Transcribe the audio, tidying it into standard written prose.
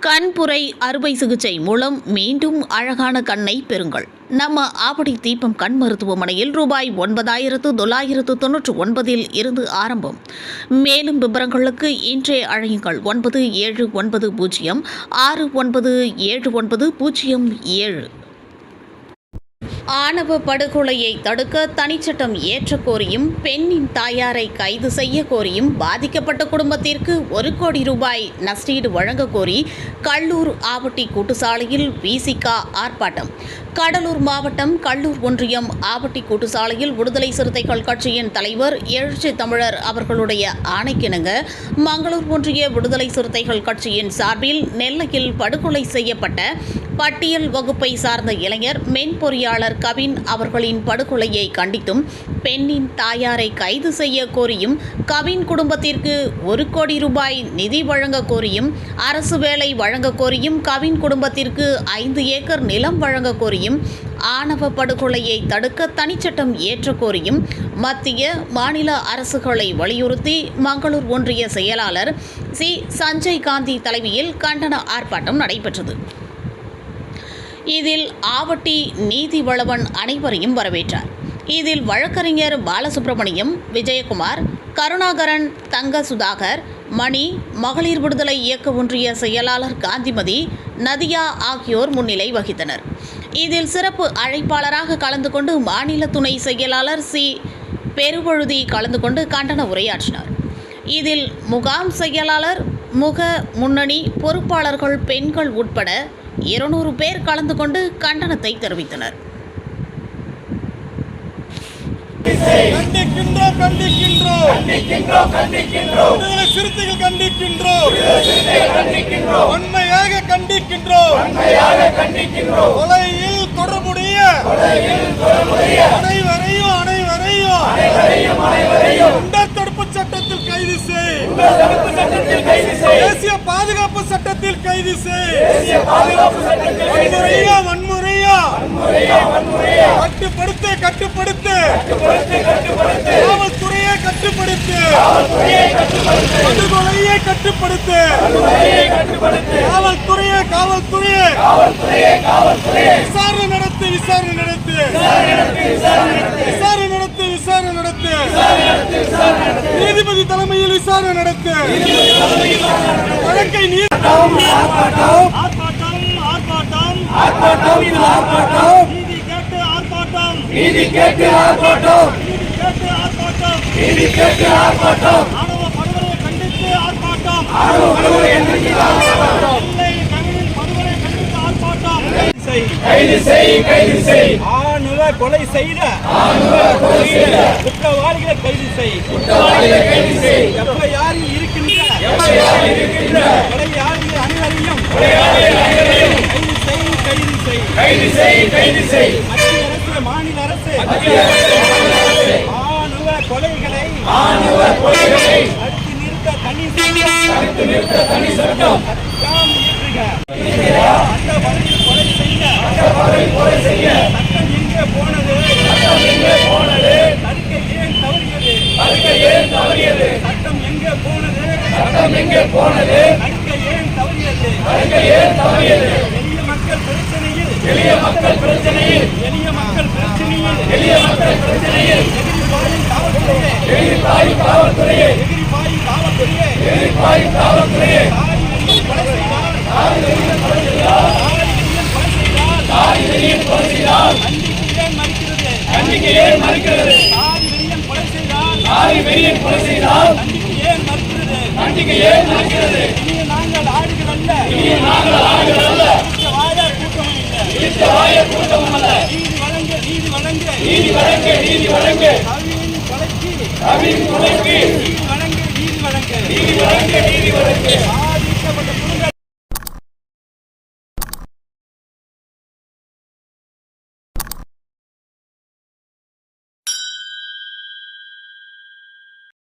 கண்புரை அறுவை சிகிச்சை மூலம் மீண்டும் அழகான கண்ணை பெறுங்கள். நம்ம ஆவடி தீபம் கண் மருத்துவமனையில் ரூபாய் 9,999 இருந்து ஆரம்பம். மேலும் விவரங்களுக்கு இன்றே அழையுங்கள் 97906907. ஆணவ படுகொலையை தடுக்க தனிச்சட்டம் ஏற்ற கோரியும் பெண்ணின் தாயாரை கைது செய்ய கோரியும் பாதிக்கப்பட்ட குடும்பத்திற்கு 1 கோடி ரூபாய் நஷ்டீடு வழங்க கோரி கல்லூர் ஆவட்டி கூட்டுச்சாலையில் விசிக ஆர்ப்பாட்டம். கடலூர் மாவட்டம் கல்லூர் ஒன்றியம் ஆவட்டி கூட்டுச்சாலையில் விடுதலை சிறுத்தைகள் கட்சியின் தலைவர் எழுச்சி தமிழர் அவர்களுடைய ஆணைக்கிணங்க மங்களூர் ஒன்றிய விடுதலை சிறுத்தைகள் கட்சியின் சார்பில் நெல்லையில் படுகொலை செய்யப்பட்ட பட்டியல் வகுப்பை சார்ந்த இளைஞர் மென்பொறியாளர் கவின் அவர்களின் படுகொலையை கண்டித்தும் பெண்ணின் தாயாரை கைது செய்ய கோரியும் கவின் குடும்பத்திற்கு 1 கோடி ரூபாய் நிதி வழங்க கோரியும் அரசு வேலை வழங்க கோரியும் கவின் குடும்பத்திற்கு 5 ஏக்கர் நிலம் வழங்க கோரியும் ஆணவ படுகொலையை தடுக்க தனிச்சட்டம் ஏற்ற கோரியும் மத்திய மாநில அரசுகளை வலியுறுத்தி மங்களூர் ஒன்றிய செயலாளர் சி சஞ்சய் காந்தி தலைமையில் கண்டன ஆர்ப்பாட்டம் நடைபெற்றது. இதில் ஆவட்டி நீதி வளவன் அனைவரையும் வரவேற்றார். இதில் வழக்கறிஞர் பாலசுப்ரமணியம், விஜயகுமார், கருணாகரன், தங்க சுதாகர், மணி, மகளிர் விடுதலை இயக்க ஒன்றிய செயலாளர் காந்திமதி, நதியா ஆகியோர் முன்னிலை வகித்தனர். இதில் சிறப்பு அழைப்பாளராக கலந்து கொண்டு மாநில துணை செயலாளர் சி பெருவழுதி கலந்து கொண்டு கண்டன உரையாற்றினார். இதில் முகாம் செயலாளர், முக முன்னணி பொறுப்பாளர்கள் பெண்கள் உட்பட 200 பேர் கலந்து கொண்டு கண்டனத்தை தெரிவித்தனர். சிறுத்தைகள் கண்டிக்கின்றோம், உண்மையாக கண்டிக்கின்றோம். கொலையில் தொடர்புடைய அனைவரையும் குண்டர் தடுப்பு சட்டத்தில் கைது செய், தேசிய பாதுகாப்பு சட்டத்தில் கைது செய், வன்முறையா கட்டுப்படுத்து, காவல்துறையை கட்டுப்படுத்து, படுகொலையை கட்டுப்படுத்து, காவல்துறையை விசாரணை நடத்து, நீதிபதி தலைமையில் விசாரணை நடத்து, வழக்கை நீதி கேட்டு ஆர்ப்பாட்டம், ஆணவ படுகொலையை கண்டித்து ஆர்ப்பாட்டம், கைது செய், ஆணவ கொலை செய்த குற்றவாளிகளை கைது செய், யாரில் இருக்கின்ற கொலையாளிகள் அனைவரையும் கைது செய், மத்திய அரசு, மாநில அரசு ஆணவ கொலைகளை தடுத்து நிறுத்த தனி சட்டம் இயற்றுக. அந்த வகையில் கொலை செய்ய சட்டம் எங்கே போனது? தடுக்க ஏன் தவறியது? சட்டம் எங்கே போனது? தடுக்க ஏன் தவறியது? எளிய மக்கள் பிரச்சனையில் காவல்துறையே கண்டிக்கு ஏன் மறுக்கிறது? கொலை செய்தால் நாங்கள் ஆடுகள் அல்ல, கூட்டமும் அல்ல. நீதி வழங்க கவின் கொலைக்கு நீதி வழங்க